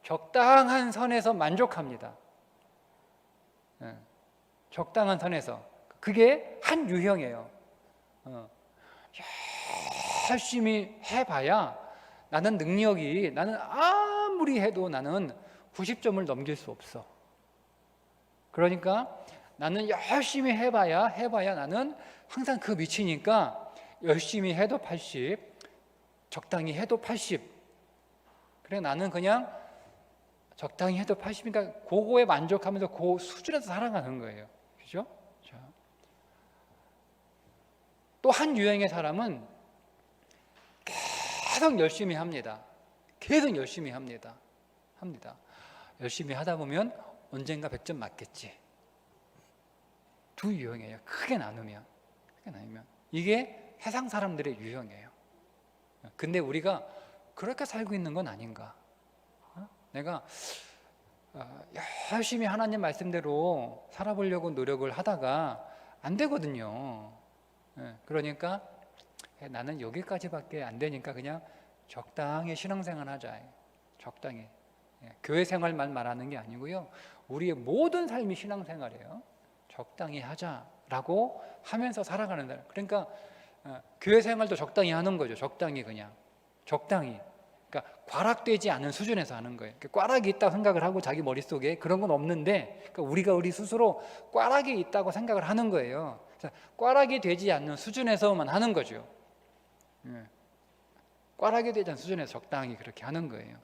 적당한 선에서 만족합니다. 적당한 선에서. 그게 한 유형이에요. 열심히 해봐야 나는 아무리 해도 나는 90점을 넘길 수 없어. 그러니까 나는 열심히 해봐야 나는 항상 그 밑이니까 열심히 해도 80, 적당히 해도 80. 그래 나는 그냥 적당히 해도 80이니까 그거에 만족하면서 그 수준에서 살아가는 거예요. 그죠? 또 한 유형의 사람은 계속 열심히 합니다. 열심히 하다 보면 언젠가 100점 맞겠지. 두 유형이에요. 크게 나누면. 이게 세상 사람들의 유형이에요. 근데 우리가 그렇게 살고 있는 건 아닌가? 내가 열심히 하나님 말씀대로 살아보려고 노력을 하다가 안 되거든요. 그러니까 나는 여기까지밖에 안 되니까 그냥 적당히 신앙생활 하자. 적당히. 교회 생활만 말하는 게 아니고요. 우리의 모든 삶이 신앙생활이에요. 적당히 하자라고 하면서 살아가는 사람. 그러니까 교회 생활도 적당히 하는 거죠. 적당히. 그러니까 꽈락되지 않은 수준에서 하는 거예요. 꽈락이 있다고 생각을 하고 자기 머릿속에 그런 건 없는데 그러니까 우리 스스로 꽈락이 있다고 생각을 하는 거예요. 그래서 꽈락이 되지 않는 수준에서만 하는 거죠. 꽈락이 되지 않는 수준에서 적당히 그렇게 하는 거예요.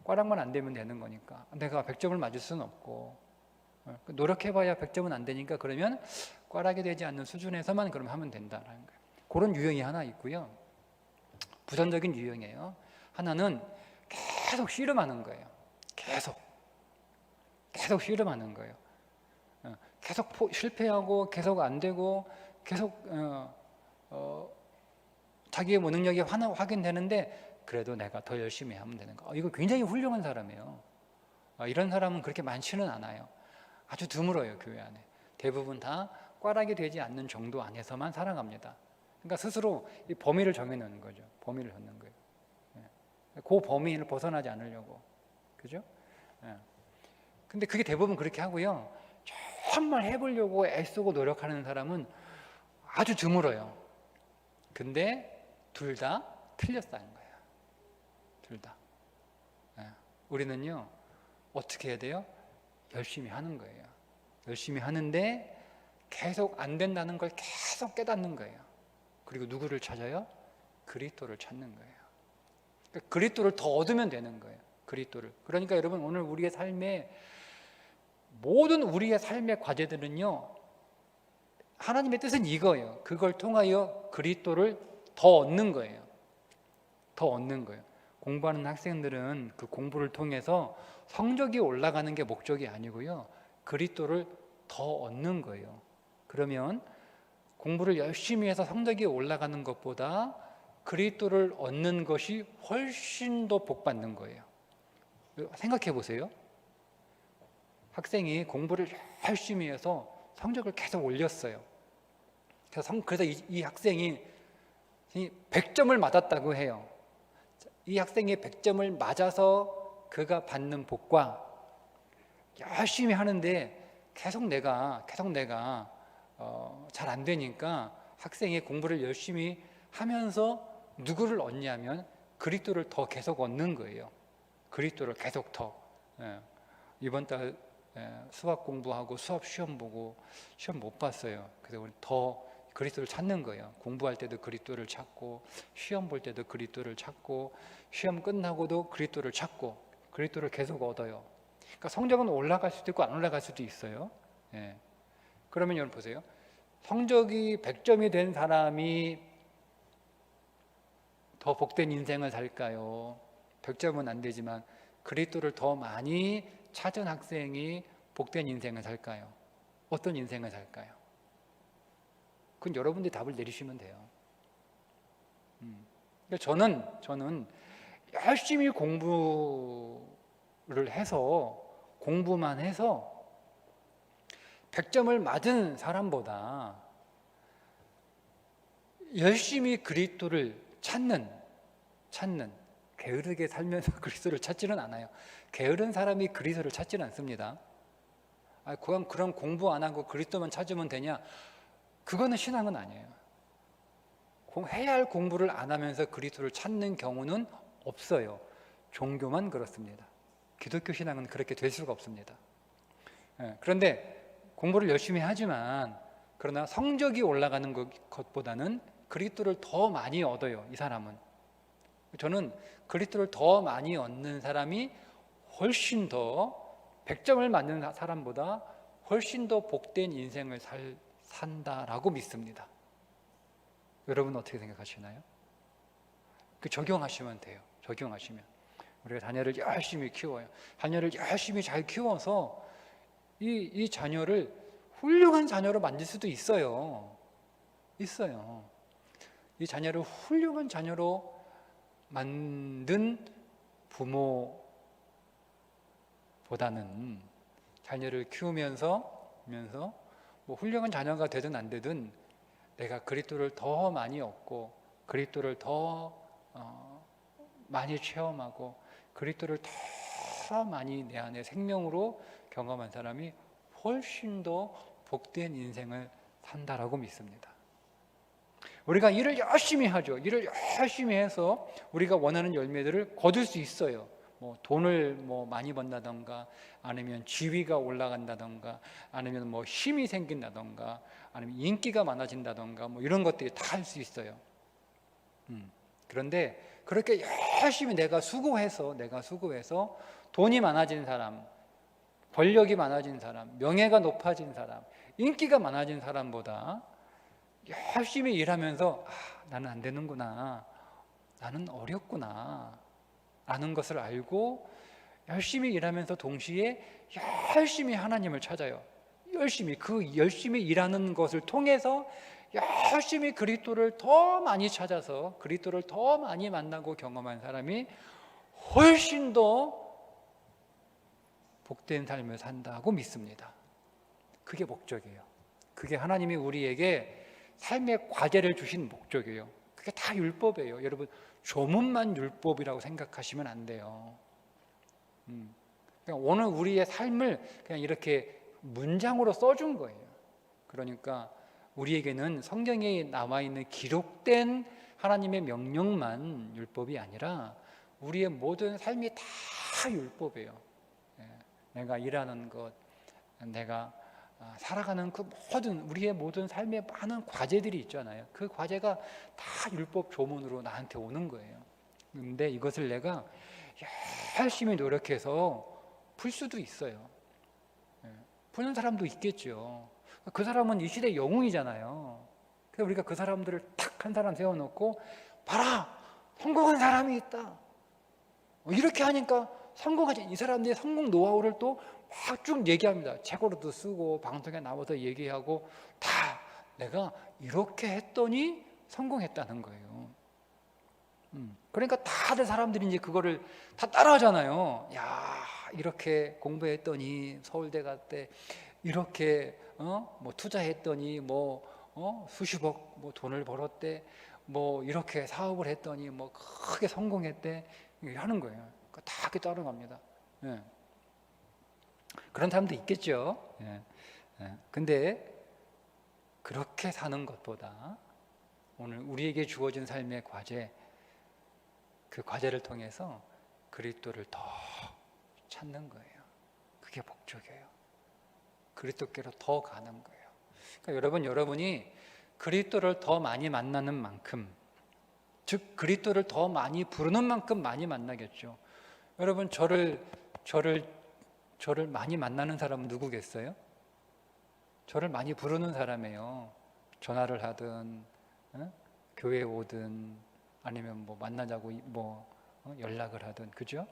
꽈락만 안 되면 되는 거니까 내가 100점을 맞을 수는 없고 노력해봐야 100점은 안 되니까 그러면 꽈락이 되지 않는 수준에서만 그럼 하면 된다라는 거예요. 그런 유형이 하나 있고요. 부정적인 유형이에요. 하나는 계속 씨름하는 거예요. 계속 씨름하는 거예요. 계속 실패하고 계속 안 되고 계속 자기의 능력이 확인되는데 그래도 내가 더 열심히 하면 되는 거. 이거 굉장히 훌륭한 사람이에요. 이런 사람은 그렇게 많지는 않아요. 아주 드물어요. 교회 안에. 대부분 다 꽈락이 되지 않는 정도 안에서만 살아갑니다. 그러니까 스스로 이 범위를 정해놓는 거죠. 범위를 잡는 거예요. 그 범위를 벗어나지 않으려고. 그죠? 근데 그게 대부분 그렇게 하고요. 정말 해보려고 애쓰고 노력하는 사람은 아주 드물어요. 근데 둘 다 틀렸다는 거예요. 둘 다. 우리는요 어떻게 해야 돼요? 열심히 하는 거예요. 열심히 하는데 계속 안 된다는 걸 계속 깨닫는 거예요. 그리고 누구를 찾아요? 그리스도를 찾는 거예요. 그러니까 그리스도를 더 얻으면 되는 거예요. 그리스도를. 그러니까 여러분 오늘 우리의 삶에 모든 우리의 삶의 과제들은요 하나님의 뜻은 이거예요. 그걸 통하여 그리스도를 더 얻는 거예요. 더 얻는 거예요. 공부하는 학생들은 그 공부를 통해서 성적이 올라가는 게 목적이 아니고요. 그리스도를 더 얻는 거예요. 그러면 공부를 열심히 해서 성적이 올라가는 것보다 그리스도를 얻는 것이 훨씬 더 복받는 거예요. 생각해 보세요. 학생이 공부를 열심히 해서 성적을 계속 올렸어요. 그래서 이 학생이 100점을 맞았다고 해요. 이 학생이 100점을 맞아서 그가 받는 복과 열심히 하는데 계속 내가 잘 안 되니까 학생이 공부를 열심히 하면서 누구를 얻냐면 그리스도를 더 계속 얻는 거예요. 그리스도를 계속 더. 이번 달 수학 공부하고 수학 시험 보고 시험 못 봤어요. 그래서 우리 더 그리스도를 찾는 거예요. 공부할 때도 그리스도를 찾고 시험 볼 때도 그리스도를 찾고 시험 끝나고도 그리스도를 찾고 그리스도를 계속 얻어요. 그러니까 성적은 올라갈 수도 있고 안 올라갈 수도 있어요. 그러면 여러분 보세요. 성적이 100점이 된 사람이 더 복된 인생을 살까요? 100점은 안 되지만 그리스도를 더 많이 찾은 학생이 복된 인생을 살까요? 어떤 인생을 살까요? 그건 여러분들이 답을 내리시면 돼요. 저는 열심히 공부를 해서 공부만 해서 100점을 맞은 사람보다 열심히 그리스도를 찾는 게으르게 살면서 그리스도를 찾지는 않아요. 게으른 사람이 그리스도를 찾지는 않습니다. 그럼 공부 안 하고 그리스도만 찾으면 되냐? 그거는 신앙은 아니에요. 해야 할 공부를 안 하면서 그리스도를 찾는 경우는 없어요. 종교만 그렇습니다. 기독교 신앙은 그렇게 될 수가 없습니다. 그런데 공부를 열심히 하지만 그러나 성적이 올라가는 것보다는 그리스도를 더 많이 얻어요. 이 사람은. 저는 그리스도를 더 많이 얻는 사람이 훨씬 더 100점을 맞는 사람보다 훨씬 더 복된 인생을 산다라고 믿습니다. 여러분 어떻게 생각하시나요? 적용하시면 돼요. 적용하시면 우리가 자녀를 열심히 키워요. 자녀를 열심히 잘 키워서 이 자녀를 훌륭한 자녀로 만들 수도 있어요. 이 자녀를 훌륭한 자녀로 만든 부모보다는 자녀를 키우면서 뭐 훌륭한 자녀가 되든 안 되든 내가 그리스도를 더 많이 얻고 그리스도를 더 많이 체험하고 그리스도를 더 많이 내 안에 생명으로 경험한 사람이 훨씬 더 복된 인생을 산다라고 믿습니다. 우리가 일을 열심히 하죠. 일을 열심히 해서 우리가 원하는 열매들을 거둘 수 있어요. 뭐 돈을 많이 번다던가 아니면 지위가 올라간다던가 아니면 힘이 생긴다던가 아니면 인기가 많아진다던가 이런 것들이 다 할 수 있어요. 그런데 그렇게 열심히 내가 수고해서 돈이 많아진 사람, 권력이 많아진 사람, 명예가 높아진 사람, 인기가 많아진 사람보다 열심히 일하면서 나는 안 되는구나, 나는 어렵구나 라는 것을 알고 열심히 일하면서 동시에 열심히 하나님을 찾아요. 열심히 일하는 것을 통해서 열심히 그리스도를 더 많이 찾아서 그리스도를 더 많이 만나고 경험한 사람이 훨씬 더 복된 삶을 산다고 믿습니다. 그게 목적이에요. 그게 하나님이 우리에게 삶의 과제를 주신 목적이에요. 그게 다 율법이에요. 여러분 조문만 율법이라고 생각하시면 안 돼요. 그냥 오늘 우리의 삶을 그냥 이렇게 문장으로 써준 거예요. 그러니까 우리에게는 성경에 나와 있는 기록된 하나님의 명령만 율법이 아니라 우리의 모든 삶이 다 다 율법이에요. 예, 내가 일하는 것, 내가 살아가는 그 모든 우리의 모든 삶의 많은 과제들이 있잖아요. 그 과제가 다 율법 조문으로 나한테 오는 거예요. 근데 이것을 내가 열심히 노력해서 풀 수도 있어요. 예, 푸는 사람도 있겠죠. 그 사람은 이 시대 영웅이잖아요. 그래서 우리가 그 사람들을 탁 한 사람 세워놓고 봐라, 성공한 사람이 있다. 이렇게 하니까 성공하지. 이 사람들의 성공 노하우를 또 막 쭉 얘기합니다. 책으로도 쓰고 방송에 나와서 얘기하고 다 내가 이렇게 했더니 성공했다는 거예요. 그러니까 다들 사람들이 이제 그거를 다 따라하잖아요. 야, 이렇게 공부했더니 서울대 갔대. 이렇게 뭐 투자했더니 수십억 돈을 벌었대. 뭐 이렇게 사업을 했더니 뭐 크게 성공했대. 하는 거예요. 그러니까 다 그렇게 따라갑니다. 예. 그런 사람도 있겠죠. 예. 예. 근데 그렇게 사는 것보다 오늘 우리에게 주어진 삶의 과제, 그 과제를 통해서 그리스도를 더 찾는 거예요. 그게 목적이에요. 그리스도께로 더 가는 거예요. 그러니까 여러분이 그리스도를 더 많이 만나는 만큼, 즉 그리스도를 더 많이 부르는 만큼 많이 만나겠죠. 여러분 저를 많이 만나는 사람은 누구겠어요? 저를 많이 부르는 사람이에요. 전화를 하든 교회에 오든 아니면 뭐 만나자고 연락을 하든, 그죠?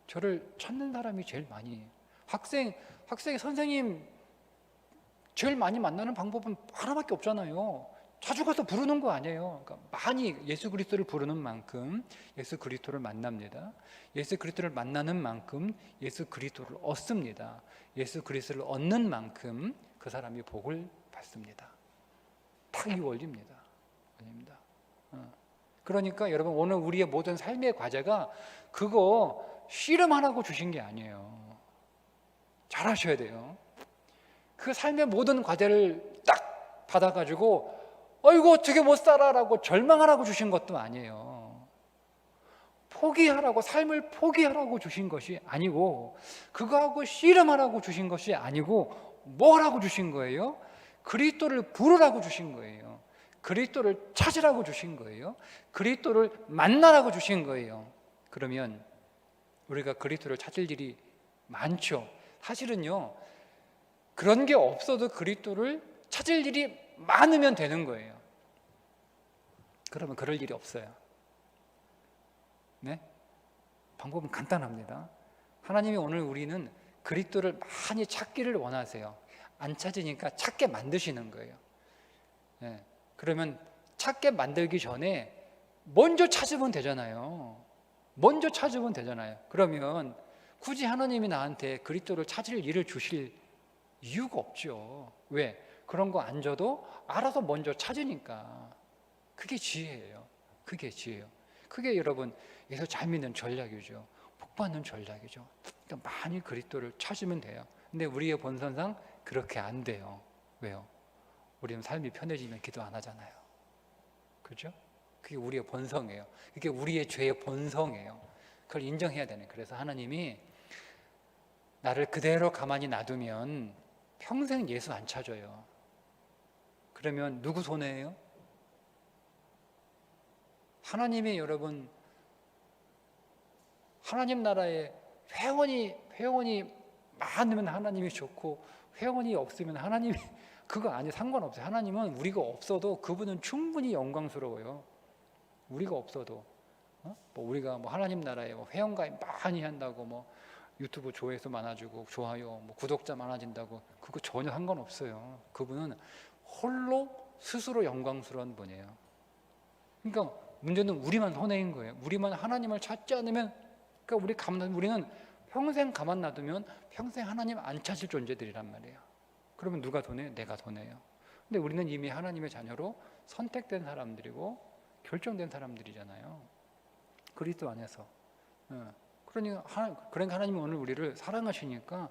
저를 찾는 사람이 제일 많이. 학생 선생님 제일 많이 만나는 방법은 하나밖에 없잖아요. 자주 가서 부르는 거 아니에요. 그러니까 많이 예수 그리스도를 부르는 만큼 예수 그리스도를 만납니다. 예수 그리스도를 만나는 만큼 예수 그리스도를 얻습니다. 예수 그리스도를 얻는 만큼 그 사람이 복을 받습니다. 딱 이 원리입니다. 그러니까 여러분 오늘 우리의 모든 삶의 과제가 그거 씨름하라고 주신 게 아니에요. 잘 하셔야 돼요. 그 삶의 모든 과제를 딱 받아가지고 아이고 어떻게 못 살아라고 절망하라고 주신 것도 아니에요. 포기하라고, 삶을 포기하라고 주신 것이 아니고, 그거하고 씨름하라고 주신 것이 아니고 뭐라고 주신 거예요? 그리스도를 부르라고 주신 거예요. 그리스도를 찾으라고 주신 거예요. 그리스도를 만나라고 주신 거예요. 그러면 우리가 그리스도를 찾을 일이 많죠. 사실은요, 그런 게 없어도 그리스도를 찾을 일이 많으면 되는 거예요. 그러면 그럴 일이 없어요. 네? 방법은 간단합니다. 하나님이 오늘 우리는 그리스도를 많이 찾기를 원하세요. 안 찾으니까 찾게 만드시는 거예요. 네. 그러면 찾게 만들기 전에 먼저 찾으면 되잖아요. 그러면 굳이 하나님이 나한테 그리스도를 찾을 일을 주실 이유가 없죠. 왜? 그런 거 안 줘도 알아서 먼저 찾으니까. 그게 지혜예요. 그게 여러분 여기서 잘 믿는 전략이죠. 복받는 전략이죠. 그러니까 많이 그리스도를 찾으면 돼요. 근데 우리의 본성상 그렇게 안 돼요. 왜요? 우리는 삶이 편해지면 기도 안 하잖아요. 그렇죠? 그게 우리의 본성이에요. 그게 우리의 죄의 본성이에요. 그걸 인정해야 되는. 그래서 하나님이 나를 그대로 가만히 놔두면 평생 예수 안 찾아요. 그러면 누구 손해예요? 하나님이 여러분, 하나님 나라에 회원이 많으면 하나님이 좋고 회원이 없으면 하나님이 그거 아니 상관없어요. 하나님은 우리가 없어도 그분은 충분히 영광스러워요. 우리가 없어도 우리가 하나님 나라에 회원가입 많이 한다고 유튜브 조회수 많아지고 좋아요, 구독자 많아진다고 그거 전혀 상관없어요. 그분은 홀로 스스로 영광스러운 분이에요. 그러니까 문제는 우리만 손해인 거예요. 우리만 하나님을 찾지 않으면, 그러니까 우리는 평생 가만 놔두면 평생 하나님 안 찾을 존재들이란 말이에요. 그러면 누가 손해요? 내가 손해요. 근데 우리는 이미 하나님의 자녀로 선택된 사람들이고 결정된 사람들이잖아요. 그리스도 안에서. 그러니까 하나님은 오늘 우리를 사랑하시니까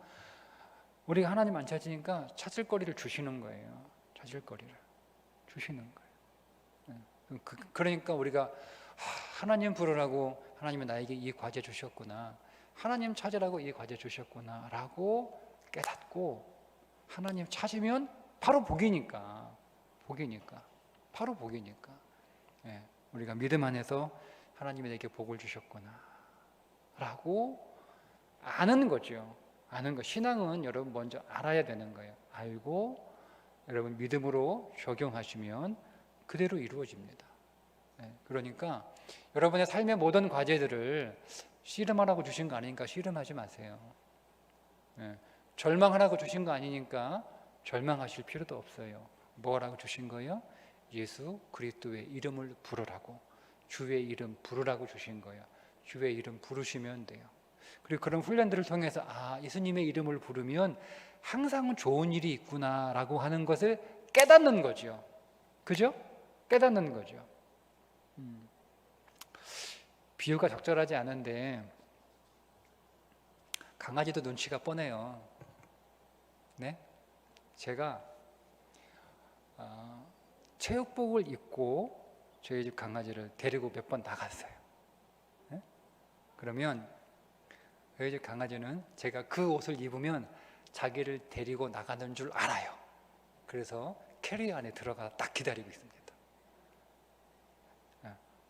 우리가 하나님 안 찾으니까 찾을 거리를 주시는 거예요. 찾을 거리를 주시는 거예요. 그러니까 우리가 하나님 부르라고 하나님이 나에게 이 과제 주셨구나, 하나님 찾으라고 이 과제 주셨구나 라고 깨닫고, 하나님 찾으면 바로 복이니까 바로 복이니까, 예, 우리가 믿음 안에서 하나님이 내게 복을 주셨구나 라고 아는 거죠. 아는 거. 신앙은 여러분 먼저 알아야 되는 거예요. 알고 여러분 믿음으로 적용하시면 그대로 이루어집니다. 예, 그러니까 여러분의 삶의 모든 과제들을 씨름하라고 주신 거 아니니까 씨름하지 마세요. 예, 절망하라고 주신 거 아니니까 절망하실 필요도 없어요. 뭐라고 주신 거예요? 예수 그리스도의 이름을 부르라고, 주의 이름 부르라고 주신 거예요. 주의 이름 부르시면 돼요. 그리고 그런 훈련들을 통해서 예수님의 이름을 부르면 항상 좋은 일이 있구나라고 하는 것을 깨닫는 거죠. 그죠? 깨닫는 거죠. 비유가 적절하지 않은데 강아지도 눈치가 뻔해요. 네? 제가 체육복을 입고 저희 집 강아지를 데리고 몇 번 나갔어요. 네? 그러면 저희 집 강아지는 제가 그 옷을 입으면 자기를 데리고 나가는 줄 알아요. 그래서 캐리어 안에 들어가 딱 기다리고 있습니다.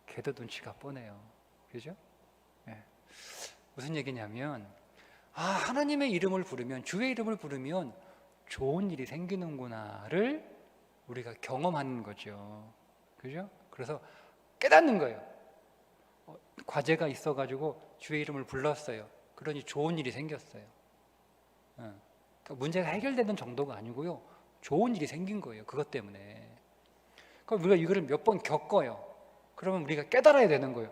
걔도 눈치가 뻔해요. 그죠? 네. 무슨 얘기냐면 하나님의 이름을 부르면, 주의 이름을 부르면 좋은 일이 생기는구나를 우리가 경험하는 거죠. 그죠? 그래서 깨닫는 거예요. 과제가 있어가지고 주의 이름을 불렀어요. 그러니 좋은 일이 생겼어요. 그러니까 문제가 해결되는 정도가 아니고요, 좋은 일이 생긴 거예요. 그것 때문에. 그럼 우리가 이거를 몇 번 겪어요. 그러면 우리가 깨달아야 되는 거예요.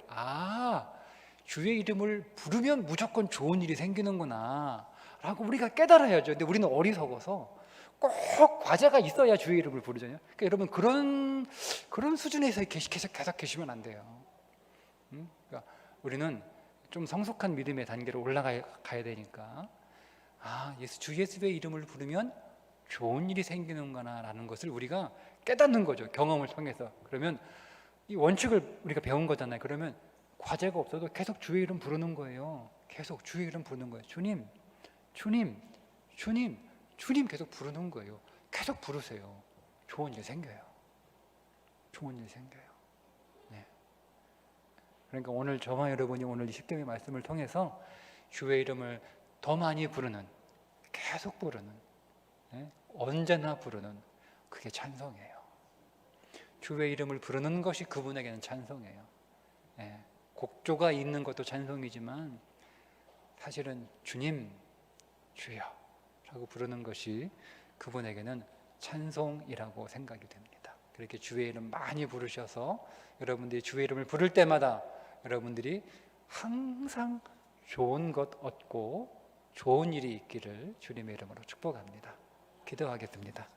주의 이름을 부르면 무조건 좋은 일이 생기는구나 라고 우리가 깨달아야죠. 근데 우리는 어리석어서 꼭 과제가 있어야 주의 이름을 부르잖아요. 그러니까 여러분 그런 수준에서 계속 계시면 안 돼요. 그러니까 우리는 좀 성숙한 믿음의 단계로 올라가야 되니까 주 예수의 이름을 부르면 좋은 일이 생기는구나 라는 것을 우리가 깨닫는 거죠. 경험을 통해서. 그러면 이 원칙을 우리가 배운 거잖아요. 그러면 과제가 없어도 계속 주의 이름 부르는 거예요. 계속 주의 이름 부르는 거예요. 주님, 주님, 주님, 주님 계속 부르는 거예요. 계속 부르세요. 좋은 일 생겨요. 좋은 일 생겨요. 네. 그러니까 오늘 저와 여러분이 오늘 이 십계명의 말씀을 통해서 주의 이름을 더 많이 부르는, 계속 부르는, 네? 언제나 부르는, 그게 찬송이에요. 주의 이름을 부르는 것이 그분에게는 찬송이에요. 네. 곡조가 있는 것도 찬송이지만 사실은 주님, 주여 라고 부르는 것이 그분에게는 찬송이라고 생각이 됩니다. 그렇게 주의 이름 많이 부르셔서 여러분들이 주의 이름을 부를 때마다 여러분들이 항상 좋은 것 얻고 좋은 일이 있기를 주님의 이름으로 축복합니다. 기도하겠습니다.